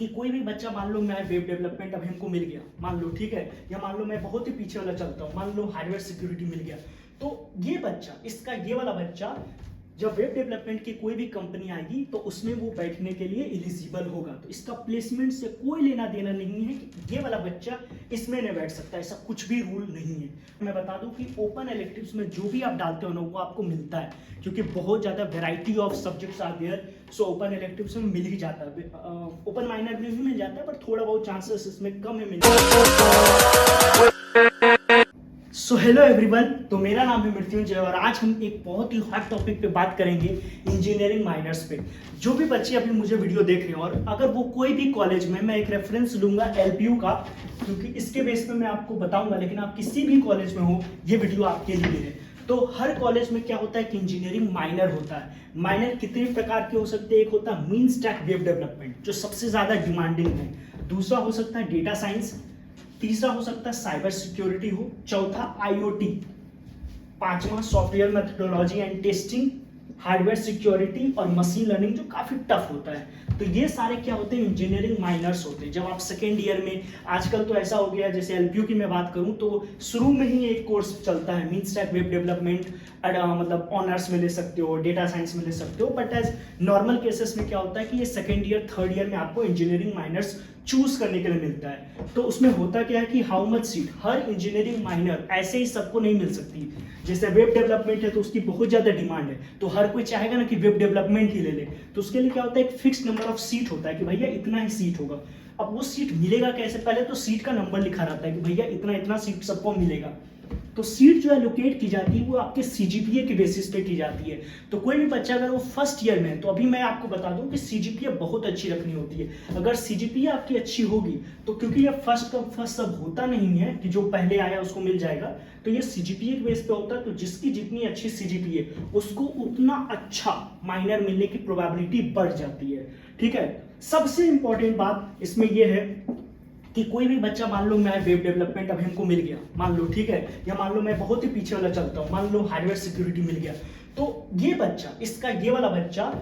कि कोई भी बच्चा मान लो मैं वेब डेवलपमेंट अभी हमको मिल गया, मान लो ठीक है, या मान लो मैं बहुत ही पीछे वाला चलता हूँ, मान लो हार्डवेयर सिक्योरिटी मिल गया, तो ये बच्चा इसका ये वाला बच्चा जब वेब डेवलपमेंट की कोई भी कंपनी आएगी तो उसमें वो बैठने के लिए एलिजिबल होगा। तो इसका प्लेसमेंट से कोई लेना देना नहीं है कि ये वाला बच्चा इसमें नहीं बैठ सकता, ऐसा कुछ भी रूल नहीं है। मैं बता दूं कि ओपन इलेक्टिव्स में जो भी आप डालते हो ना वो आपको मिलता है, क्योंकि बहुत ज़्यादा variety of subjects are there. So open electives में मिल ही जाता है, ओपन माइनर में भी मिल जाता है, पर थोड़ा बहुत चांसेस इसमें कम है मिलने। सो हेलो एवरीवन, तो मेरा नाम है मृत्युंजय और आज हम एक बहुत ही हॉट टॉपिक पे बात करेंगे, इंजीनियरिंग माइनर्स पे। जो भी बच्चे अभी मुझे वीडियो देख रहे हैं और अगर वो कोई भी कॉलेज में, मैं एक रेफरेंस लूंगा एलपीयू का, क्योंकि इसके बेस पे मैं आपको बताऊंगा, लेकिन आप किसी भी कॉलेज में हो ये वीडियो आपके लिए है। तो हर कॉलेज में क्या होता है कि इंजीनियरिंग माइनर होता है। माइनर कितने प्रकार के हो सकते हैं? एक होता है मीन स्टैक वेब डेवलपमेंट जो सबसे ज्यादा डिमांडिंग है, दूसरा हो सकता है डेटा साइंस, तीसरा हो सकता है साइबर सिक्योरिटी हो, चौथा आईओटी, पांचवा software methodology and testing, hardware security और मशीन लर्निंग जो काफी टफ होता है। तो ये सारे क्या होते हैं? इंजीनियरिंग माइनर्स होते हैं। जब आप सेकेंड ईयर में, आजकल तो ऐसा हो गया जैसे एलपीयू की मैं बात करूं तो शुरू में ही एक कोर्स चलता है मीन स्टैक वेब डेवलपमेंट, मतलब ऑनर्स में ले सकते हो, डेटा साइंस में ले सकते हो, बट एज नॉर्मल केसेस में क्या होता है कि ये सेकेंड ईयर थर्ड ईयर में आपको इंजीनियरिंग माइनर्स चूज करने के लिए मिलता है। तो उसमें होता क्या है कि how much seat, her engineering minor ऐसे ही सबको नहीं मिल सकती। जैसे वेब डेवलपमेंट है तो उसकी बहुत ज्यादा डिमांड है, तो हर कोई चाहेगा ना कि वेब डेवलपमेंट ही ले ले, तो उसके लिए क्या होता है एक फिक्स नंबर ऑफ सीट होता है कि भैया इतना ही सीट होगा। अब वो सीट मिलेगा कैसे? पहले तो सीट का नंबर लिखा रहता है कि भैया इतना इतना सीट सबको मिलेगा। तो सीट जो एलोकेट की जाती है वो आपके सीजीपीए के बेसिस पे की जाती है। तो कोई भी बच्चा अगर वो फर्स्ट ईयर में है, तो अभी मैं आपको बता दूं कि सीजीपीए बहुत अच्छी रखनी होती है। अगर सीजीपीए आपकी अच्छी होगी तो, क्योंकि ये फर्स्ट कम फर्स्ट सब होता नहीं है कि जो पहले आया उसको मिल जाएगा, तो ये सीजीपीए के बेस पे होता है। तो जिसकी जितनी अच्छी सीजीपीए उसको उतना अच्छा माइनर मिलने की प्रोबेबिलिटी बढ़ जाती है। ठीक है, सबसे इंपॉर्टेंट बात इसमें यह है कि कोई भी बच्चा, मान लो मैं वेब डेवलपमेंट अभी हमको मिल गया, मान लो ठीक है, या मान लो मैं बहुत ही पीछे वाला चलता हूँ, मान लो हार्डवेयर सिक्योरिटी मिल गया, तो ये बच्चा, इसका ये वाला बच्चा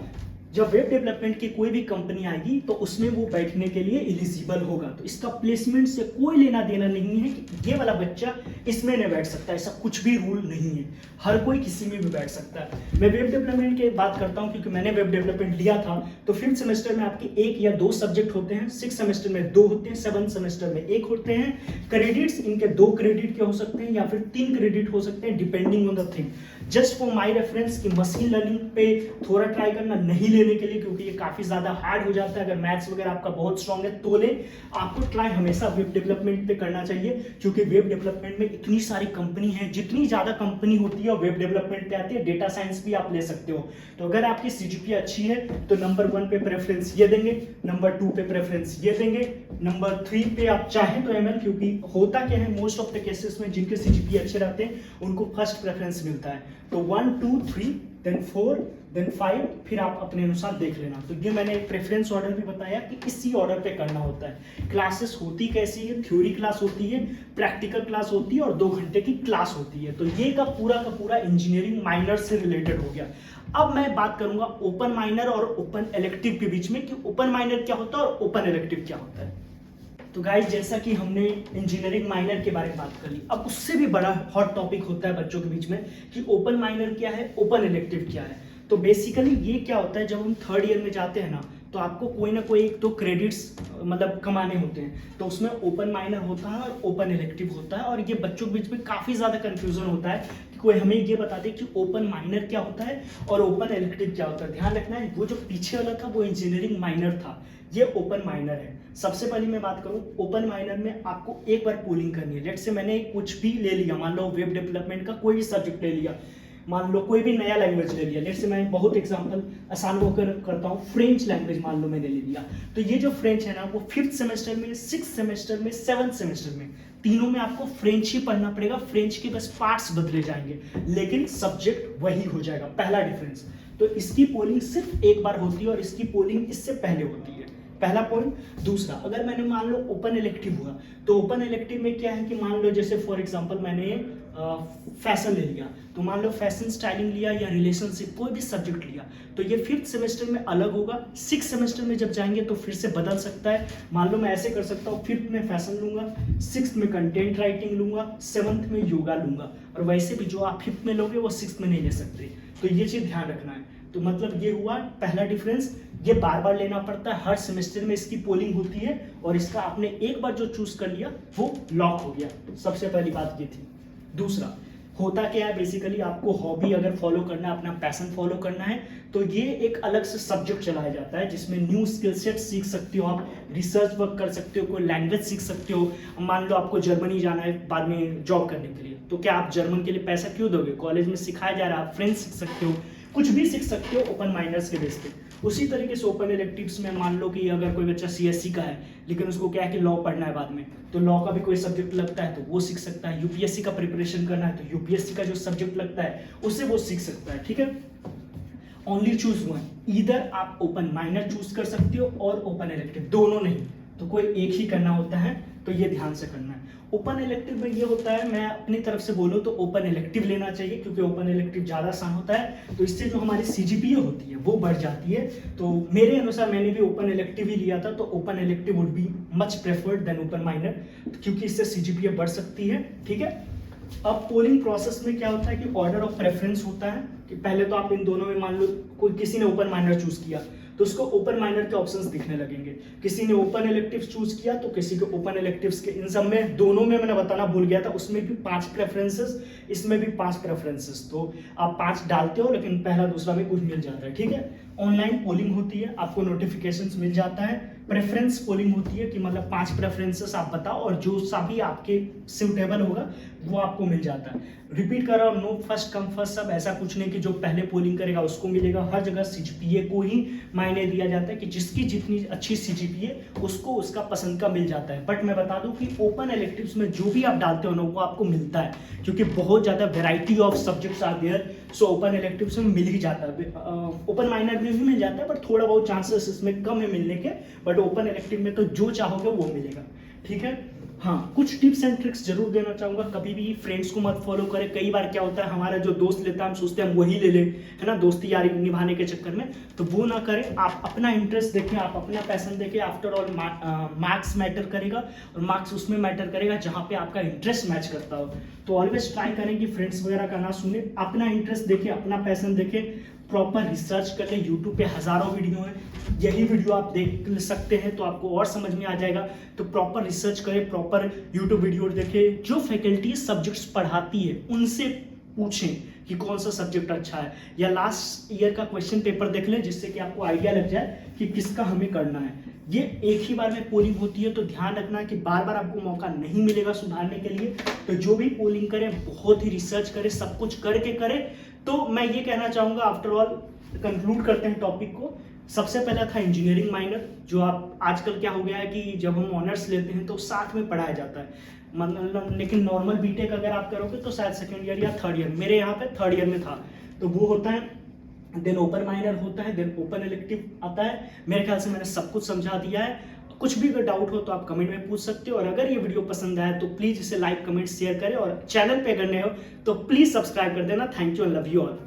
जब वेब डेवलपमेंट की कोई भी कंपनी आएगी तो उसमें वो बैठने के लिए एलिजिबल होगा। तो इसका प्लेसमेंट से कोई लेना देना नहीं है कि ये वाला बच्चा इसमें नहीं बैठ सकता, ऐसा कुछ भी रूल नहीं है, हर कोई किसी में भी बैठ सकता है। मैं वेब डेवलपमेंट की बात करता हूं क्योंकि मैंने वेब डेवलपमेंट लिया था। तो 5th सेमेस्टर में आपके 1 या 2 सब्जेक्ट होते हैं, 6th सेमेस्टर में 2 होते हैं, 7th सेमेस्टर में 1 होते हैं। क्रेडिट्स इनके 2 क्रेडिट के हो सकते हैं या फिर 3 क्रेडिट हो सकते हैं, depending on the thing. Just for my reference कि मशीन लर्निंग पे थोड़ा ट्राई करना नहीं लेने के लिए, क्योंकि ये काफी ज्यादा हार्ड हो जाता है। अगर मैथ्स वगैरह आपका बहुत स्ट्रांग है तो ले, आपको ट्राई हमेशा वेब डेवलपमेंट पे करना चाहिए, क्योंकि वेब डेवलपमेंट में इतनी सारी कंपनी है, जितनी ज्यादा कंपनी होती है और वेब डेवलपमेंट पे आती है, डेटा साइंस भी आप ले सकते हो। तो अगर आपकी सीजीपीए अच्छी है तो नंबर 1 पे प्रेफरेंस ये देंगे, नंबर 2 पे प्रेफरेंस ये देंगे, नंबर 3 पे आप चाहें तो एमएल, क्योंकि होता क्या है मोस्ट ऑफ द केसेस में जिनके सीजीपीए अच्छे रहते हैं उनको फर्स्ट प्रेफरेंस मिलता है। तो 1 2 3 देन 4 देन 5, फिर आप अपने अनुसार देख लेना। तो ये मैंने प्रेफरेंस ऑर्डर भी बताया कि इसी ऑर्डर पे करना होता है। क्लासेस होती कैसी है? थ्योरी क्लास होती है, प्रैक्टिकल क्लास होती है और 2 घंटे की क्लास होती है। तो ये का पूरा इंजीनियरिंग माइनर से रिलेटेड हो गया। अब मैं बात करूंगा ओपन माइनर और ओपन इलेक्टिव के बीच में कि ओपन माइनर क्या होता है और ओपन इलेक्टिव क्या होता है। तो गाइस, जैसा कि हमने इंजीनियरिंग माइनर के बारे में बात कर ली, अब उससे भी बड़ा हॉट टॉपिक होता है बच्चों के बीच में कि ओपन माइनर क्या है, ओपन इलेक्टिव क्या है। तो बेसिकली ये क्या होता है, जब हम थर्ड ईयर में जाते हैं ना, तो आपको कोई ना कोई एक तो क्रेडिट्स मतलब कमाने होते हैं, तो उसमें ओपन माइनर होता है और ओपन इलेक्टिव होता है। और ये बच्चों के बीच में काफी ज्यादा कंफ्यूजन होता है कि कोई हमें ये बताते कि ओपन माइनर क्या होता है और ओपन इलेक्टिव क्या होता है। ध्यान रखना है, वो जो पीछे वाला था वो इंजीनियरिंग माइनर था, ये ओपन माइनर है। सबसे पहले मैं बात करूं, ओपन माइनर में आपको एक बार पोलिंग करनी है। लेट से मैंने कुछ भी ले लिया, मान लो वेब डेवलपमेंट का कोई भी सब्जेक्ट ले लिया, मान लो कोई भी नया लैंग्वेज ले लिया। लेट से मैं बहुत एग्जांपल आसान होकर करता हूं, फ्रेंच लैंग्वेज मान लो मैंने ले लिया। तो ये जो फ्रेंच है ना, वो 5th सेमेस्टर में, 6th सेमेस्टर में, 7th सेमेस्टर में, तीनों में आपको फ्रेंच ही पढ़ना पड़ेगा। फ्रेंच के बस पार्ट्स बदले जाएंगे लेकिन सब्जेक्ट वही हो जाएगा, पहला डिफरेंस। तो इसकी पोलिंग सिर्फ एक बार होती है और इसकी पोलिंग इससे पहले होती है, पहला पॉइंट। दूसरा, अगर मैंने मान लो ओपन इलेक्टिव हुआ, तो ओपन इलेक्टिव में क्या है कि मान लो जैसे फॉर एग्जांपल मैंने फैशन ले लिया, तो मान लो फैशन स्टाइलिंग लिया या रिलेशनशिप, कोई भी सब्जेक्ट लिया, तो ये 5th सेमेस्टर में अलग होगा। 6th सेमेस्टर में जब जाएंगे तो फिर से बदल सकता है। मान लो मैं ऐसे कर सकता हूँ, 5th में फैशन लूंगा, 6th में कंटेंट राइटिंग लूंगा, 7th में योगा लूंगा, और वैसे भी जो आप 5th में लोगे वो 6th में नहीं ले सकते। तो ये चीज़ ध्यान रखना है। तो मतलब ये हुआ पहला डिफरेंस। ये बार बार लेना पड़ता है, हर सेमेस्टर में इसकी पोलिंग होती है, और इसका आपने एक बार जो चूज कर लिया वो लॉक हो गया। सबसे पहली बात ये थी। दूसरा होता क्या है, बेसिकली आपको हॉबी अगर फॉलो करना है, अपना पैशन फॉलो करना है, तो ये एक अलग से सब्जेक्ट चलाया जाता है जिसमें न्यू स्किल सेट सीख सकते हो, आप रिसर्च वर्क कर सकते हो, कोई लैंग्वेज सीख सकते हो। मान लो आपको जर्मनी जाना है बाद में जॉब करने के लिए, तो क्या आप जर्मन के लिए पैसा क्यों दोगे? कॉलेज में सिखाया जा रहा है, आप फ्रेंच सीख सकते हो, कुछ भी सीख सकते हो ओपन माइनर्स के बेस पे। उसी तरीके से ओपन इलेक्टिव्स में मान लो कि अगर कोई बच्चा CSC का है, लेकिन उसको क्या है कि लॉ पढ़ना है बाद में, तो लॉ का भी कोई सब्जेक्ट लगता है तो वो सीख सकता है। UPSC का प्रिपरेशन करना है तो UPSC का जो सब्जेक्ट लगता है उससे वो सीख सकता है। ठीक है, ओनली चूज वन, इधर आप ओपन माइनर चूज कर सकते हो और ओपन इलेक्टिव, दोनों नहीं, तो कोई एक ही करना होता है, तो ये ध्यान से करना है। ओपन इलेक्टिव में ये होता है, मैं अपनी तरफ से बोलूँ तो ओपन इलेक्टिव लेना चाहिए, क्योंकि ओपन इलेक्टिव ज़्यादा आसान होता है, तो इससे जो हमारी CGPA होती है वो बढ़ जाती है। तो मेरे अनुसार मैंने भी ओपन इलेक्टिव ही लिया था, तो open elective would be much preferred than open minor, क्योंकि इससे CGPA बढ़ सकती है। ठीक है, अब पोलिंग प्रोसेस में क्या होता है कि ऑर्डर ऑफ प्रेफरेंस होता है, कि पहले तो आप इन दोनों में मान लो कोई किसी ने ओपन माइनर चूज किया तो उसको ओपन माइनर के ऑप्शंस दिखने लगेंगे, किसी ने ओपन इलेक्टिव्स चूज किया तो किसी को ओपन इलेक्टिव्स के, इन सब में दोनों में मैंने बताना भूल गया था, उसमें भी 5 प्रेफरेंसेस, इसमें भी 5 प्रेफरेंसेस, तो आप 5 डालते हो लेकिन पहला दूसरा में कुछ मिल जाता है। ठीक है, ऑनलाइन पोलिंग होती है, आपको नोटिफिकेशंस मिल जाता है। प्रेफरेंस पोलिंग होती है कि मतलब 5 प्रेफरेंसेस आप बताओ और जो सा भी आपके सूटेबल होगा वो आपको मिल जाता है। रिपीट कर रहा हूँ, नो फर्स्ट कम फर्स्ट सब, ऐसा कुछ नहीं कि जो पहले पोलिंग करेगा उसको मिलेगा। हर जगह CGPA को ही मायने दिया जाता है कि जिसकी जितनी अच्छी CGPA उसको उसका पसंद का मिल जाता है। बट मैं बता दूं कि ओपन इलेक्टिव्स में जो भी आप डालते हो ना वो आपको मिलता है, क्योंकि बहुत ज़्यादा variety of subjects are there, so open electives में मिल ही जाता है। ओपन माइनर में भी मिल जाता है बट थोड़ा बहुत चांसेस इसमें कम है मिलने के, बट ओपन इलेक्टिव में तो जो चाहोगे वो मिलेगा। ठीक है, हाँ, कुछ टिप्स एंड ट्रिक्स जरूर देना चाहूँगा। कभी भी फ्रेंड्स को मत फॉलो करें। कई बार क्या होता है, हमारा जो दोस्त लेता है हम सोचते हैं हम वही ले लें, है ना, दोस्ती यारी निभाने के चक्कर में, तो वो ना करें। आप अपना इंटरेस्ट देखें, आप अपना पैशन देखें। आफ्टर ऑल मार्क्स मैटर करेगा, और मार्क्स उसमें मैटर करेगा जहाँ पे आपका इंटरेस्ट मैच करता हो। तो ऑलवेज ट्राई करें कि फ्रेंड्स वगैरह का ना सुने, अपना इंटरेस्ट देखें, अपना पैशन देखें, प्रॉपर रिसर्च कर लें। यूट्यूब पे हज़ारों वीडियो हैं, यही वीडियो आप देख सकते हैं तो आपको और समझ में आ जाएगा। तो प्रॉपर रिसर्च करें, प्रॉपर यूट्यूब वीडियो देखें, जो फैकल्टी सब्जेक्ट्स पढ़ाती है उनसे पूछें कि कौन सा सब्जेक्ट अच्छा है, या लास्ट ईयर का क्वेश्चन पेपर देख लें जिससे कि आपको आइडिया लग जाए कि किसका हमें करना है। ये एक ही बार में पोलिंग होती है, तो ध्यान रखना कि बार बार आपको मौका नहीं मिलेगा सुधारने के लिए। तो जो भी पोलिंग करें बहुत ही रिसर्च करें, सब कुछ करके करें। तो मैं ये कहना चाहूँगा, आफ्टर ऑल कंक्लूड करते हैं टॉपिक को। सबसे पहला था इंजीनियरिंग माइनर, जो आप आजकल क्या हो गया है कि जब हम ऑनर्स लेते हैं तो साथ में पढ़ाया जाता है, मतलब लेकिन नॉर्मल बीटेक अगर आप करोगे तो शायद 2nd ईयर या 3rd ईयर, मेरे यहाँ पे 3rd ईयर में था, तो वो होता है। देन ओपन माइनर होता है, देन ओपन इलेक्टिव आता है। मेरे ख्याल से मैंने सब कुछ समझा दिया है। कुछ भी अगर डाउट हो तो आप कमेंट में पूछ सकते हो, और अगर ये वीडियो पसंद आया तो प्लीज़ इसे लाइक, कमेंट, शेयर करें, और चैनल पे अगर नए हो तो प्लीज़ सब्सक्राइब कर देना। Thank you and love you all.